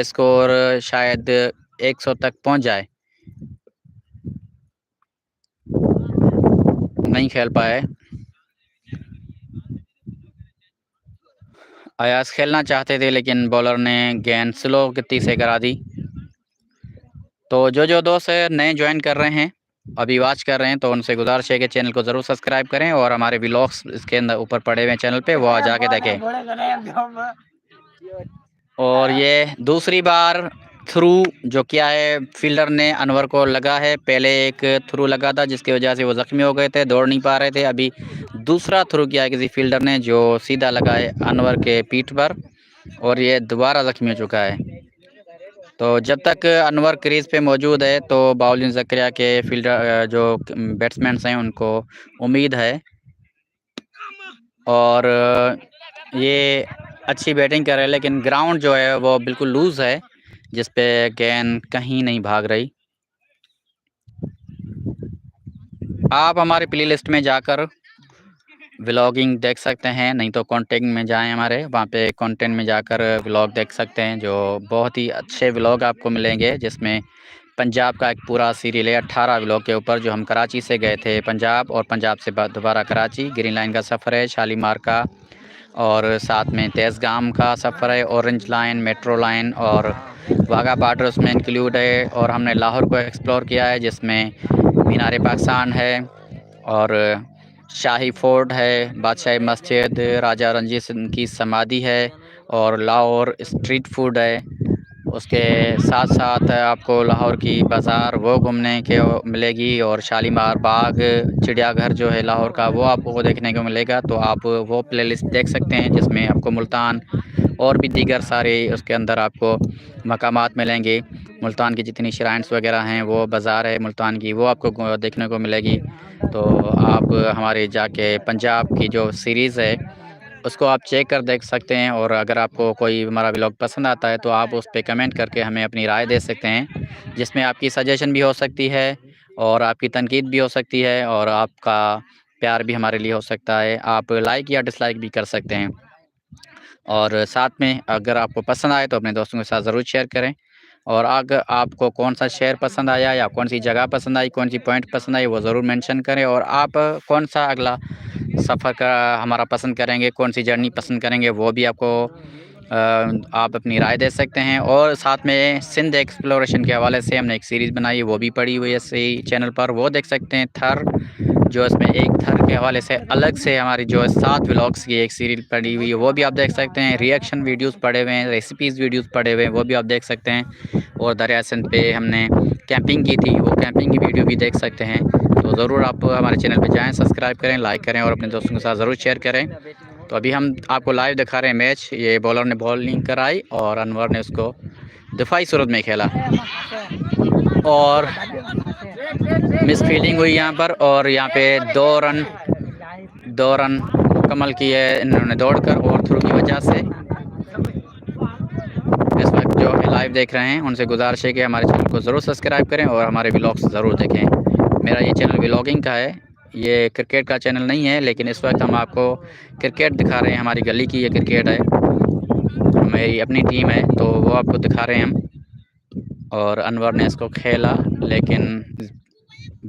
Score शायद 100 तक पहुंच जाए, नहीं खेल पाए। अयाज खेलना चाहते थे लेकिन बॉलर ने गेंद स्लो गति से करा दी। तो जो दोस्त नए ज्वाइन कर रहे हैं, अभी वॉच कर रहे हैं, तो उनसे गुजारिश है कि चैनल को ज़रूर सब्सक्राइब करें और हमारे व्लॉग्स इसके अंदर ऊपर पड़े हुए चैनल पे वो जाके देखें। और ये दूसरी बार थ्रू जो किया है फील्डर ने अनवर को लगा है। पहले एक थ्रू लगा था जिसकी वजह से वो ज़ख्मी हो गए थे, दौड़ नहीं पा रहे थे। अभी दूसरा थ्रू किया है किसी फील्डर ने जो सीधा लगा है अनवर के पीठ पर, और ये दोबारा ज़ख्मी हो चुका है। तो जब तक अनवर क्रीज पे मौजूद है तो बाउलिंग ज़करिया के फील्डर जो बैट्समैन हैं उनको उम्मीद है, और ये अच्छी बैटिंग कर रहे हैं। लेकिन ग्राउंड जो है वो बिल्कुल लूज़ है, जिस पे गेंद कहीं नहीं भाग रही। आप हमारे प्ले लिस्ट में जाकर व्लॉगिंग देख सकते हैं, नहीं तो कंटेंट में जाएं हमारे, वहाँ पे कंटेंट में जाकर व्लॉग देख सकते हैं, जो बहुत ही अच्छे व्लॉग आपको मिलेंगे। जिसमें पंजाब का एक पूरा सीरियल है 18 व्लॉग के ऊपर, जो हम कराची से गए थे पंजाब, और पंजाब से दोबारा कराची, ग्रीन लाइन का सफ़र है, शालीमार का, और साथ में तेज़गाम का सफ़र है, ऑरेंज लाइन, मेट्रो लाइन और वाघा बॉर्डर उसमें इंक्लूड है। और हमने लाहौर को एक्सप्लोर किया है, जिसमें मीनार पाकिस्तान है और शाही फोर्ट है, बादशाही मस्जिद, राजा रंजीत सिंह की समाधि है, और लाहौर स्ट्रीट फूड है। उसके साथ साथ आपको लाहौर की बाज़ार वो घूमने के मिलेगी, और शालीमार बाग, चिड़ियाघर जो है लाहौर का वो आपको देखने को मिलेगा। तो आप वो प्लेलिस्ट देख सकते हैं, जिसमें आपको मुल्तान और भी दीगर सारे उसके अंदर आपको मकामात मिलेंगे। मुल्तान की जितनी श्राइन्स वगैरह हैं, वो बाज़ार है मुल्तान की, वो आपको देखने को मिलेगी। तो आप हमारे जाके पंजाब की जो सीरीज़ है उसको आप चेक कर देख सकते हैं। और अगर आपको कोई हमारा व्लॉग पसंद आता है तो आप उस पे कमेंट करके हमें अपनी राय दे सकते हैं, जिसमें आपकी सजेशन भी हो सकती है और आपकी तनकीद भी हो सकती है और आपका प्यार भी हमारे लिए हो सकता है। आप लाइक या डिसलाइक भी कर सकते हैं। और साथ में अगर आपको पसंद आए तो अपने दोस्तों के साथ ज़रूर शेयर करें। और अगर आपको कौन सा शहर पसंद आया या कौन सी जगह पसंद आई, कौन सी पॉइंट पसंद आई, वो ज़रूर मेंशन करें। और आप कौन सा अगला सफ़र का हमारा पसंद करेंगे, कौन सी जर्नी पसंद करेंगे, वो भी आपको आप अपनी राय दे सकते हैं। और साथ में सिंध एक्सप्लोरेशन के हवाले से हमने एक सीरीज़ बनाई है, वो भी पड़ी हुई है इसी चैनल पर, वो देख सकते हैं। थर जो इसमें एक थर के हवाले से अलग से हमारी जो 7 व्लॉग्स की एक सीरीज पड़ी हुई है, वो भी आप देख सकते हैं। रिएक्शन वीडियोस पड़े हुए हैं, रेसिपीज़ वीडियोस पड़े हुए हैं, वो भी आप देख सकते हैं। और दरिया सिंध पे हमने कैंपिंग की थी, वो कैंपिंग की वीडियो भी देख सकते हैं। तो ज़रूर आप हमारे चैनल पे जाएं, सब्सक्राइब करें, लाइक करें और अपने दोस्तों के साथ ज़रूर शेयर करें। तो अभी हम आपको लाइव दिखा रहे हैं मैच। ये बॉलर ने बॉलिंग कराई और अनवर ने उसको दिफाई सूरत में खेला, और मिस फील्डिंग हुई यहाँ पर। और यहाँ पे 2 रन मुकम्मल किए इन्होंने दौड़कर और थ्रू की वजह से। इस वक्त जो लाइव देख रहे हैं उनसे गुजारिश है कि हमारे चैनल को ज़रूर सब्सक्राइब करें और हमारे व्लॉग्स ज़रूर देखें। मेरा ये चैनल व्लॉगिंग का है, ये क्रिकेट का चैनल नहीं है, लेकिन इस वक्त हम आपको क्रिकेट दिखा रहे हैं। हमारी गली की ये क्रिकेट है, मेरी अपनी टीम है, तो वो आपको दिखा रहे हैं हम। और अनवर ने इसको खेला लेकिन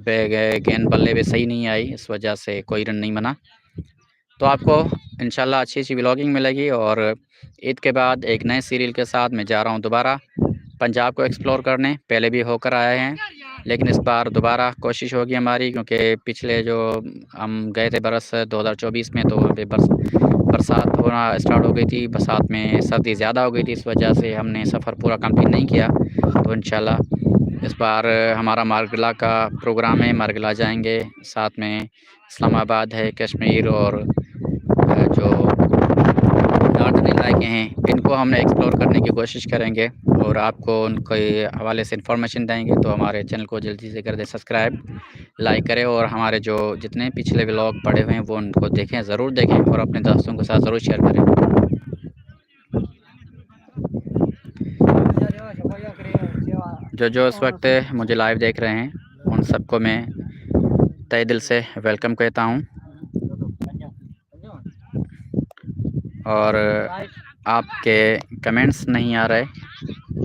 गेंद बल्ले पे सही नहीं आई, इस वजह से कोई रन नहीं बना। तो आपको इंशाल्लाह अच्छी व्लॉगिंग मिलेगी। और ईद के बाद एक नए सीरियल के साथ मैं जा रहा हूँ दोबारा पंजाब को एक्सप्लोर करने। पहले भी होकर आए हैं, लेकिन इस बार दोबारा कोशिश होगी हमारी, क्योंकि पिछले जो हम गए थे बरस 2024 में, तो वहाँ पे बरसात होना स्टार्ट हो गई थी, बरसात में सर्दी ज़्यादा हो गई थी, इस वजह से हमने सफ़र पूरा कंप्लीट नहीं किया। तो इंशाल्लाह इस बार हमारा मारगला का प्रोग्राम है, मारगला जाएंगे, साथ में इस्लामाबाद है, कश्मीर, और जो नॉर्दर्न इलाके हैं इनको हमने एक्सप्लोर करने की कोशिश करेंगे और आपको उनके हवाले से इंफॉर्मेशन देंगे। तो हमारे चैनल को जल्दी से कर दें सब्सक्राइब, लाइक करें, और हमारे जो जितने पिछले व्लॉग पड़े हुए हैं वो उनको देखें, ज़रूर देखें और अपने दोस्तों के साथ ज़रूर शेयर करें। जो इस वक्त मुझे लाइव देख रहे हैं उन सबको मैं तहे दिल से वेलकम कहता हूं। और आपके कमेंट्स नहीं आ रहे,